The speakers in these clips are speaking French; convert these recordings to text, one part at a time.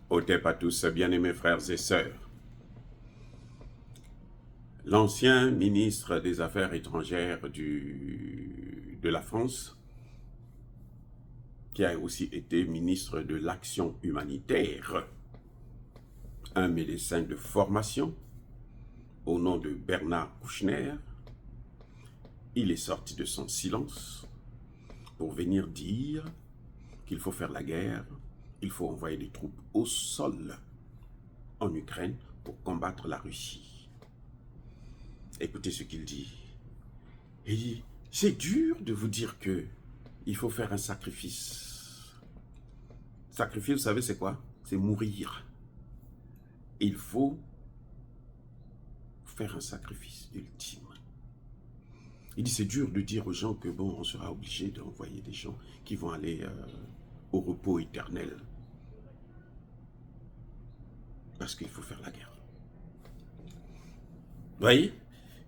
Otep à tous, bien-aimés frères et sœurs. L'ancien ministre des Affaires étrangères de la France, qui a aussi été ministre de l'Action humanitaire, un médecin de formation, au nom de Bernard Kouchner, il est sorti de son silence pour venir dire qu'il faut faire la guerre, il faut envoyer des troupes au sol en Ukraine pour combattre la Russie. Écoutez ce qu'il dit. Il dit, c'est dur de vous dire que il faut faire un sacrifice. Sacrifice, vous savez c'est quoi? C'est mourir. Il faut faire un sacrifice ultime. Il dit, c'est dur de dire aux gens que bon, on sera obligé d'envoyer des gens qui vont aller au repos éternel. Parce qu'il faut faire la guerre. Vous voyez?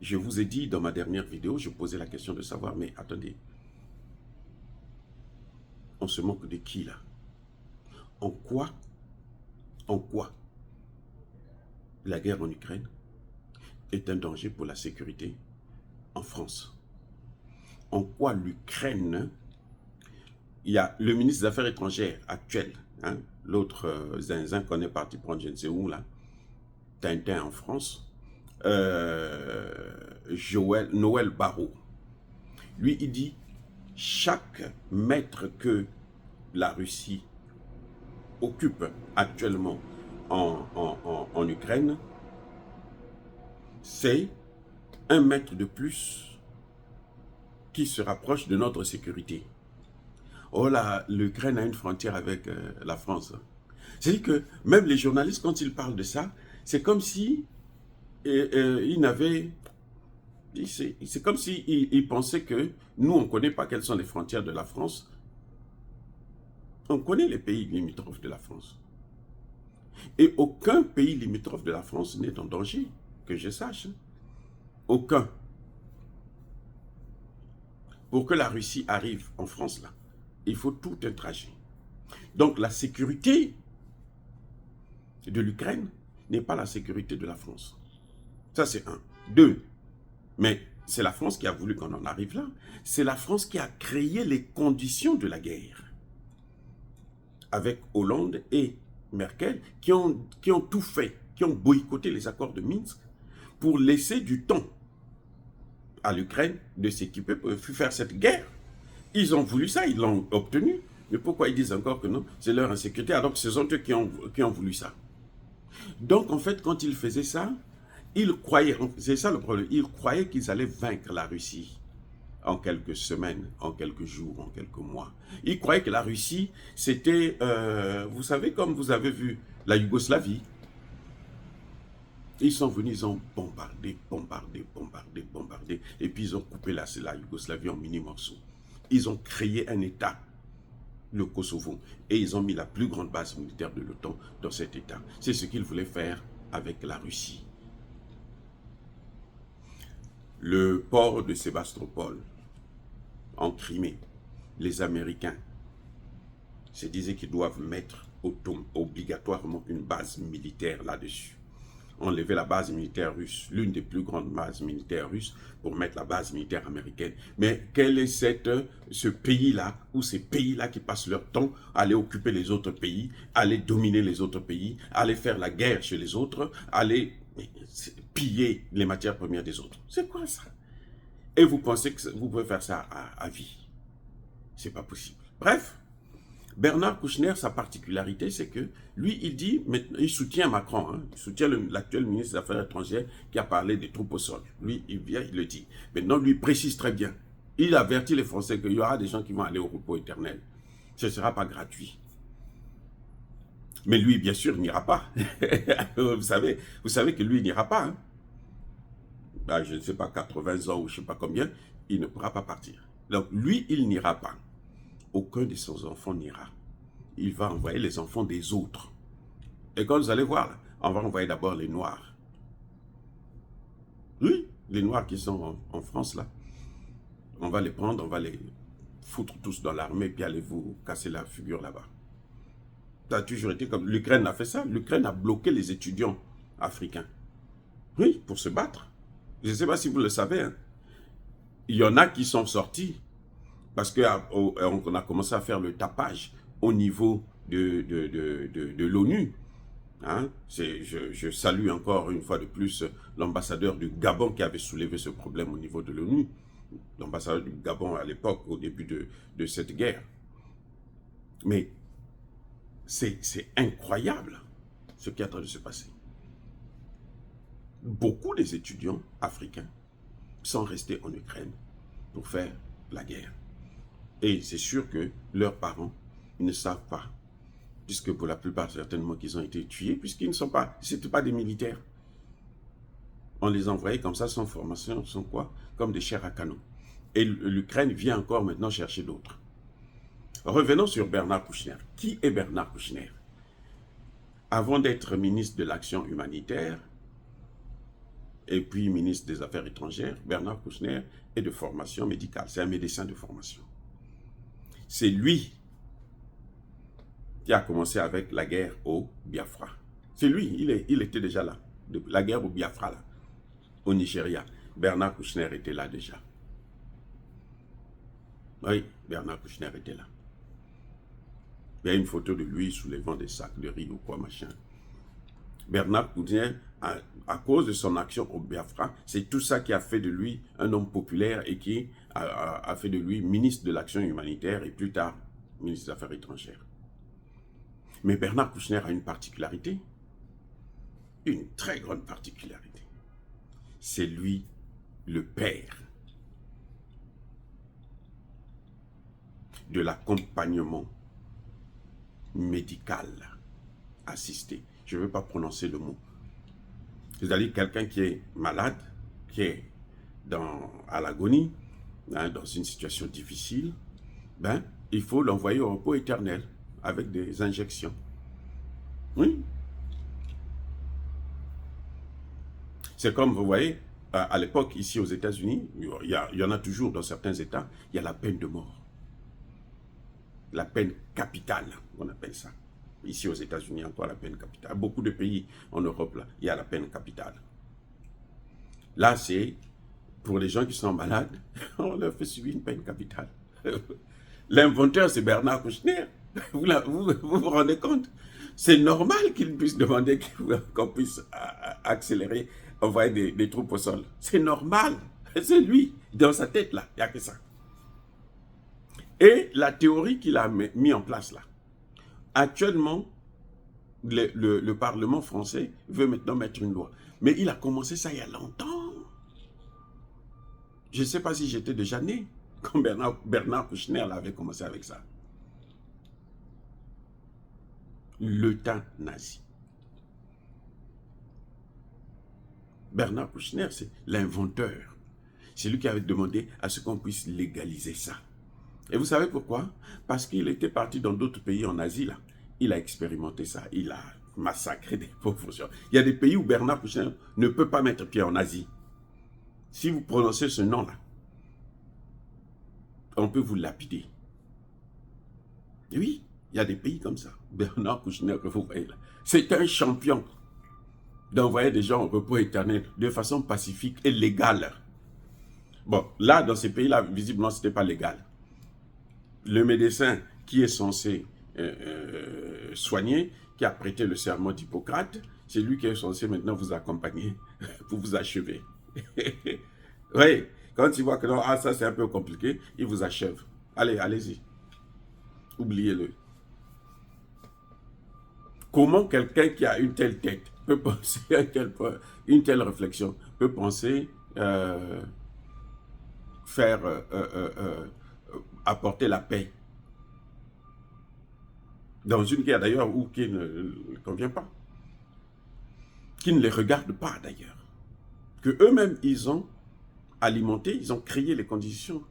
Je vous ai dit dans ma dernière vidéo, je posais la question de savoir, mais attendez, on se moque de qui là? En quoi la guerre en Ukraine est un danger pour la sécurité en France? En quoi l'Ukraine, il y a le ministre des Affaires étrangères actuel, hein, l'autre zinzin qu'on est parti prendre je ne sais où là, Tintin en France, Noël Barrot, lui il dit, chaque mètre que la Russie occupe actuellement en Ukraine, c'est un mètre de plus qui se rapproche de notre sécurité. Oh là, l'Ukraine a une frontière avec la France. C'est-à-dire que même les journalistes, quand ils parlent de ça, c'est comme si ils n'avaient... C'est comme s'ils pensaient que nous, on ne connaît pas quelles sont les frontières de la France. On connaît les pays limitrophes de la France. Et aucun pays limitrophe de la France n'est en danger, que je sache. Aucun. Pour que la Russie arrive en France, là, il faut tout un trajet. Donc la sécurité de l'Ukraine n'est pas la sécurité de la France. Ça c'est un. Deux, mais c'est la France qui a voulu qu'on en arrive là. C'est la France qui a créé les conditions de la guerre. Avec Hollande et Merkel qui ont tout fait, qui ont boycotté les accords de Minsk pour laisser du temps à l'Ukraine de s'équiper pour faire cette guerre. Ils ont voulu ça, ils l'ont obtenu. Mais pourquoi ils disent encore que non? C'est leur insécurité, alors que ce sont eux qui ont voulu ça. Donc en fait, quand ils faisaient ça, ils croyaient, c'est ça le problème, ils croyaient qu'ils allaient vaincre la Russie en quelques semaines, en quelques jours, en quelques mois. Ils croyaient que la Russie, c'était, vous savez, comme vous avez vu, la Yougoslavie. Ils sont venus, ils ont bombardé, et puis ils ont coupé la Yougoslavie en mini-morceaux. Ils ont créé un État, le Kosovo, et ils ont mis la plus grande base militaire de l'OTAN dans cet État. C'est ce qu'ils voulaient faire avec la Russie. Le port de Sébastopol, en Crimée, les Américains se disaient qu'ils doivent mettre obligatoirement une base militaire là-dessus. Enlever la base militaire russe, l'une des plus grandes bases militaires russes, pour mettre la base militaire américaine. Mais quel est ce pays-là, ou ces pays-là qui passent leur temps à aller occuper les autres pays, à aller dominer les autres pays, à aller faire la guerre chez les autres, à aller piller les matières premières des autres? C'est quoi ça? Et vous pensez que vous pouvez faire ça à vie? C'est pas possible. Bref, Bernard Kouchner, sa particularité, c'est que lui, il dit, il soutient Macron, hein, il soutient l'actuel ministre des Affaires étrangères qui a parlé des troupes au sol. Lui, il vient, il le dit. Maintenant, lui précise très bien. Il avertit les Français qu'il y aura des gens qui vont aller au repos éternel. Ce ne sera pas gratuit. Mais lui, bien sûr, il n'ira pas. vous savez que lui, il n'ira pas. Hein. Ben, je ne sais pas, 80 ans ou je ne sais pas combien, il ne pourra pas partir. Donc, lui, il n'ira pas. Aucun de ses enfants n'ira. Il va envoyer les enfants des autres. Et quand vous allez voir, là, on va envoyer d'abord les Noirs. Oui, les Noirs qui sont en France, là. On va les prendre, on va les foutre tous dans l'armée, puis allez vous casser la figure là-bas. Ça a toujours été comme... L'Ukraine a fait ça. L'Ukraine a bloqué les étudiants africains. Oui, pour se battre. Je ne sais pas si vous le savez. Hein. Il y en a qui sont sortis parce qu'on a commencé à faire le tapage au niveau de l'ONU. Hein? Je salue encore une fois de plus l'ambassadeur du Gabon qui avait soulevé ce problème au niveau de l'ONU. L'ambassadeur du Gabon à l'époque, au début de cette guerre. Mais c'est incroyable ce qui est en train de se passer. Beaucoup des étudiants africains sont restés en Ukraine pour faire la guerre. Et c'est sûr que leurs parents ne savent pas, puisque pour la plupart, certainement qu'ils ont été tués, puisqu'ils ne sont pas, c'était pas des militaires. On les envoyait comme ça, sans formation, sans quoi, comme des chairs à canon. Et l'Ukraine vient encore maintenant chercher d'autres. Revenons sur Bernard Kouchner. Qui est Bernard Kouchner? Avant d'être ministre de l'Action humanitaire, et puis ministre des Affaires étrangères, Bernard Kouchner est de formation médicale. C'est un médecin de formation. C'est lui qui a commencé avec la guerre au Biafra. C'est lui, il était déjà là. La guerre au Biafra, là, au Nigeria. Bernard Kouchner était là déjà. Oui, Bernard Kouchner était là. Il y a une photo de lui soulevant des sacs de riz ou quoi, machin. Bernard Kouchner, à cause de son action au Biafra, c'est tout ça qui a fait de lui un homme populaire et qui a fait de lui ministre de l'Action humanitaire et plus tard ministre des Affaires étrangères. Mais Bernard Kouchner a une particularité, une très grande particularité. C'est lui le père de l'accompagnement médical assisté. Je ne veux pas prononcer le mot. C'est-à-dire quelqu'un qui est malade, qui est à l'agonie, hein, dans une situation difficile, ben, il faut l'envoyer au repos éternel avec des injections. Oui. C'est comme, vous voyez, à l'époque, ici aux États-Unis, il y en a toujours dans certains États, il y a la peine de mort. La peine capitale, on appelle ça. Ici aux États-Unis, encore la peine capitale. Beaucoup de pays en Europe, là, il y a la peine capitale. Là, c'est pour les gens qui sont malades, on leur fait subir une peine capitale. L'inventeur, c'est Bernard Kouchner. Vous rendez compte? C'est normal qu'il puisse demander qu'on puisse accélérer, envoyer des troupes au sol. C'est normal. C'est lui, dans sa tête, là. Il n'y a que ça. Et la théorie qu'il a mis en place, là. Actuellement, le Parlement français veut maintenant mettre une loi. Mais il a commencé ça il y a longtemps. Je ne sais pas si j'étais déjà né quand Bernard Kouchner avait commencé avec ça. L'euthanasie. Bernard Kouchner, c'est l'inventeur. C'est lui qui avait demandé à ce qu'on puisse légaliser ça. Et vous savez pourquoi? Parce qu'il était parti dans d'autres pays en Asie, là. Il a expérimenté ça. Il a massacré des pauvres gens. Il y a des pays où Bernard Kouchner ne peut pas mettre pied en Asie. Si vous prononcez ce nom-là, on peut vous lapider. Et oui, il y a des pays comme ça. Bernard Kouchner, que vous voyez là. C'est un champion d'envoyer des gens au repos éternel de façon pacifique et légale. Bon, là, dans ces pays-là, visiblement, ce n'était pas légal. Le médecin qui est censé soigner, qui a prêté le serment d'Hippocrate, c'est lui qui est censé maintenant vous accompagner pour vous achever. Oui, quand il voit que non, ça c'est un peu compliqué, il vous achève. Allez, allez-y. Oubliez-le. Comment quelqu'un qui a une telle tête peut penser à quel point, une telle réflexion, peut penser apporter la paix dans une guerre d'ailleurs où qui ne convient pas, qui ne les regarde pas d'ailleurs, que eux-mêmes ils ont alimenté, ils ont créé les conditions.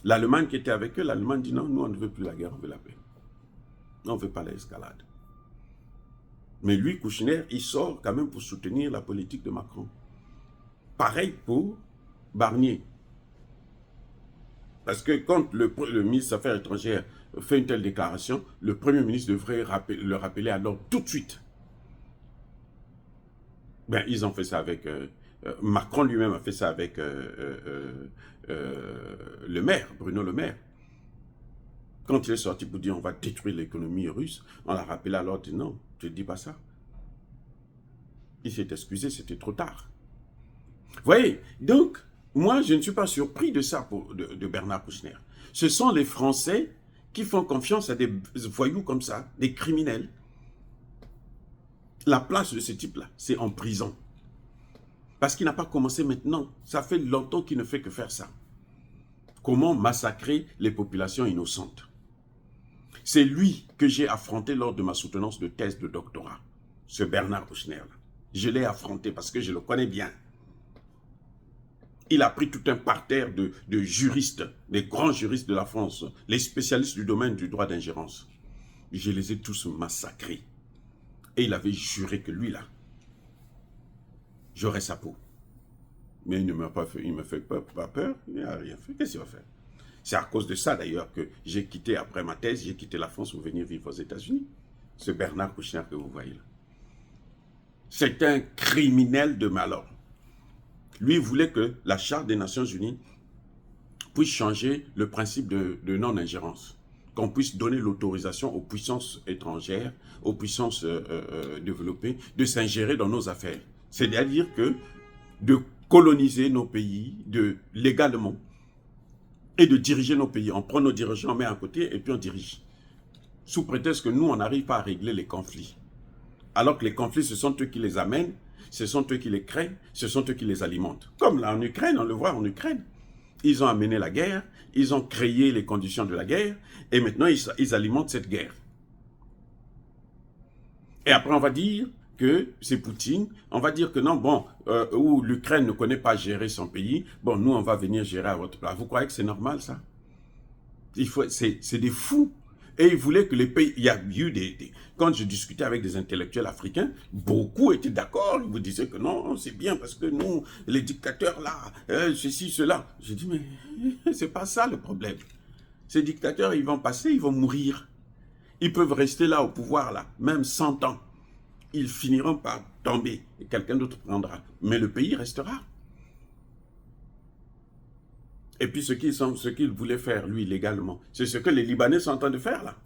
L'Allemagne qui était avec eux, l'Allemagne dit non, nous on ne veut plus la guerre, on veut la paix. On ne veut pas l'escalade. Mais lui, Kouchner, il sort quand même pour soutenir la politique de Macron. Pareil pour Barnier. Parce que quand le ministre des Affaires étrangères fait une telle déclaration, le Premier ministre devrait le rappeler à l'ordre tout de suite. Ben, ils ont fait ça avec... Macron lui-même a fait ça avec le maire, Bruno Le Maire. Quand il est sorti pour dire on va détruire l'économie russe, on l'a rappelé à l'ordre, non, je ne dis pas ça. Il s'est excusé, c'était trop tard. Vous voyez, donc, moi, je ne suis pas surpris de ça de Bernard Kouchner. Ce sont les Français qui font confiance à des voyous comme ça, des criminels. La place de ce type-là, c'est en prison. Parce qu'il n'a pas commencé maintenant. Ça fait longtemps qu'il ne fait que faire ça. Comment massacrer les populations innocentes? C'est lui que j'ai affronté lors de ma soutenance de thèse de doctorat. Ce Bernard Kouchner. Je l'ai affronté parce que je le connais bien. Il a pris tout un parterre de juristes, des grands juristes de la France, les spécialistes du domaine du droit d'ingérence. Je les ai tous massacrés. Et il avait juré que lui, là, j'aurais sa peau. Mais il ne m'a pas fait, il me fait pas peur, il n'a rien fait. Qu'est-ce qu'il va faire? C'est à cause de ça, d'ailleurs, que j'ai quitté, après ma thèse, j'ai quitté la France pour venir vivre aux États-Unis. Ce Bernard Kouchner que vous voyez là. C'est un criminel de malheur. Lui voulait que la Charte des Nations Unies puisse changer le principe de non-ingérence. Qu'on puisse donner l'autorisation aux puissances étrangères, aux puissances développées, de s'ingérer dans nos affaires. C'est-à-dire que de coloniser nos pays légalement et de diriger nos pays. On prend nos dirigeants, on met à côté et puis on dirige. Sous prétexte que nous, on n'arrive pas à régler les conflits. Alors que les conflits, ce sont eux qui les amènent, ce sont eux qui les créent, ce sont eux qui les alimentent. Comme là en Ukraine, on le voit en Ukraine. Ils ont amené la guerre, ils ont créé les conditions de la guerre, et maintenant ils alimentent cette guerre. Et après on va dire que c'est Poutine, on va dire que non, bon, où l'Ukraine ne connaît pas gérer son pays, bon, nous on va venir gérer à votre place. Vous croyez que c'est normal ça? C'est des fous. Et ils voulaient que les pays, il y a eu quand je discutais avec des intellectuels africains, beaucoup étaient d'accord, ils vous disaient que non, c'est bien parce que nous, les dictateurs là, ceci, cela. J'ai dit, mais c'est pas ça le problème. Ces dictateurs, ils vont passer, ils vont mourir. Ils peuvent rester là au pouvoir là, même 100 ans. Ils finiront par tomber et quelqu'un d'autre prendra. Mais le pays restera. Et puis ce qu'il voulait faire, lui, légalement, c'est ce que les Libanais sont en train de faire, là.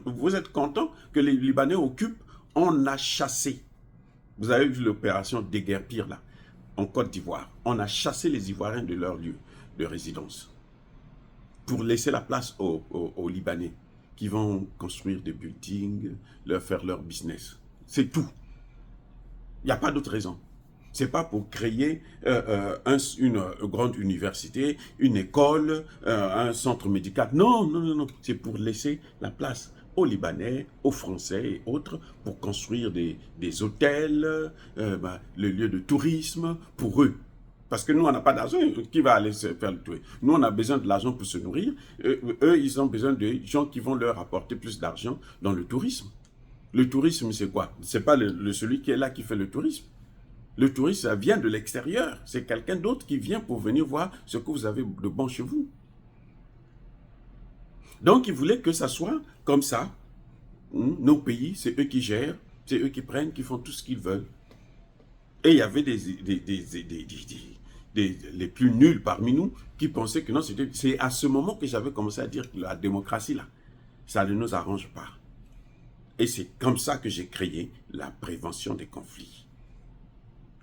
Vous êtes content que les Libanais occupent? On a chassé. Vous avez vu l'opération Déguerpir, là, en Côte d'Ivoire. On a chassé les Ivoiriens de leur lieu de résidence pour laisser la place aux Libanais qui vont construire des buildings, faire leur business. C'est tout. Il n'y a pas d'autre raison. Ce n'est pas pour créer une grande université, une école, un centre médical. Non, non, non, non. C'est pour laisser la place aux Libanais, aux Français et autres pour construire des hôtels, le lieu de tourisme pour eux. Parce que nous, on n'a pas d'argent. Qui va aller se faire le tourisme? Nous, on a besoin de l'argent pour se nourrir. Eux, ils ont besoin de gens qui vont leur apporter plus d'argent dans le tourisme. Le tourisme, c'est quoi? Ce n'est pas celui qui est là qui fait le tourisme. Le touriste, ça vient de l'extérieur. C'est quelqu'un d'autre qui vient pour venir voir ce que vous avez de bon chez vous. Donc, ils voulaient que ça soit comme ça. Nos pays, c'est eux qui gèrent, c'est eux qui prennent, qui font tout ce qu'ils veulent. Et il y avait les plus nuls parmi nous qui pensaient que non, c'est à ce moment que j'avais commencé à dire que la démocratie, là, ça ne nous arrange pas. Et c'est comme ça que j'ai créé la prévention des conflits.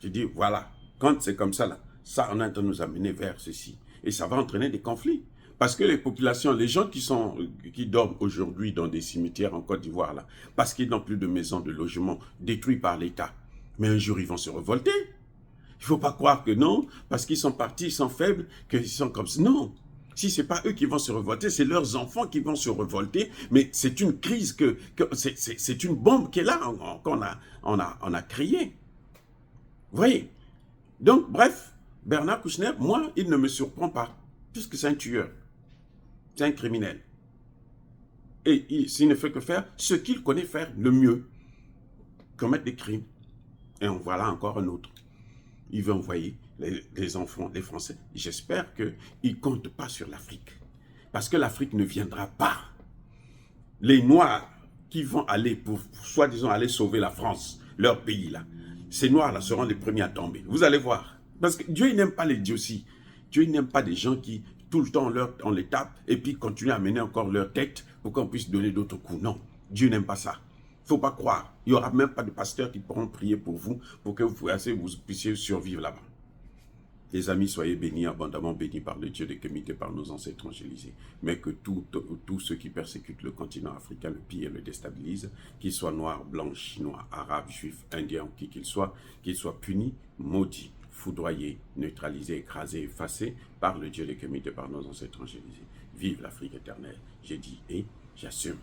Je dis, voilà, quand c'est comme ça, là, ça on est en train de nous amener vers ceci. Et ça va entraîner des conflits. Parce que les populations, les gens qui dorment aujourd'hui dans des cimetières en Côte d'Ivoire, là, parce qu'ils n'ont plus de maisons, de logements détruits par l'État, mais un jour ils vont se révolter. Il ne faut pas croire que non, parce qu'ils sont partis, ils sont faibles, qu'ils sont comme ça. Non. Si ce n'est pas eux qui vont se révolter, c'est leurs enfants qui vont se révolter. Mais c'est une crise, c'est une bombe qui est là, qu'on a créée. Vous voyez? Donc, bref, Bernard Kouchner, moi, il ne me surprend pas, puisque c'est un tueur. C'est un criminel. Et s'il ne fait que faire ce qu'il connaît faire le mieux, commettre des crimes. Et en voilà encore un autre. Il veut envoyer les enfants, les Français. J'espère qu'ils ne comptent pas sur l'Afrique. Parce que l'Afrique ne viendra pas. Les Noirs qui vont aller pour soi-disant aller sauver la France, leur pays là, ces Noirs là seront les premiers à tomber. Vous allez voir. Parce que Dieu n'aime pas les idioties. Dieu n'aime pas des gens qui tout le temps on les tape et puis continuent à mener encore leur tête pour qu'on puisse donner d'autres coups. Non, Dieu n'aime pas ça. Il ne faut pas croire. Il n'y aura même pas de pasteurs qui pourront prier pour vous pour que vous puissiez survivre là-bas. Les amis, soyez bénis, abondamment bénis par le Dieu de Kemet et par nos ancêtres angélisés. Mais que tous ceux qui persécutent le continent africain, le pillent et le déstabilisent, qu'ils soient noirs, blancs, chinois, arabes, juifs, indiens, qui qu'ils soient punis, maudits, foudroyés, neutralisés, écrasés, effacés par le Dieu de Kemet et par nos ancêtres angélisés. Vive l'Afrique éternelle, j'ai dit et j'assume.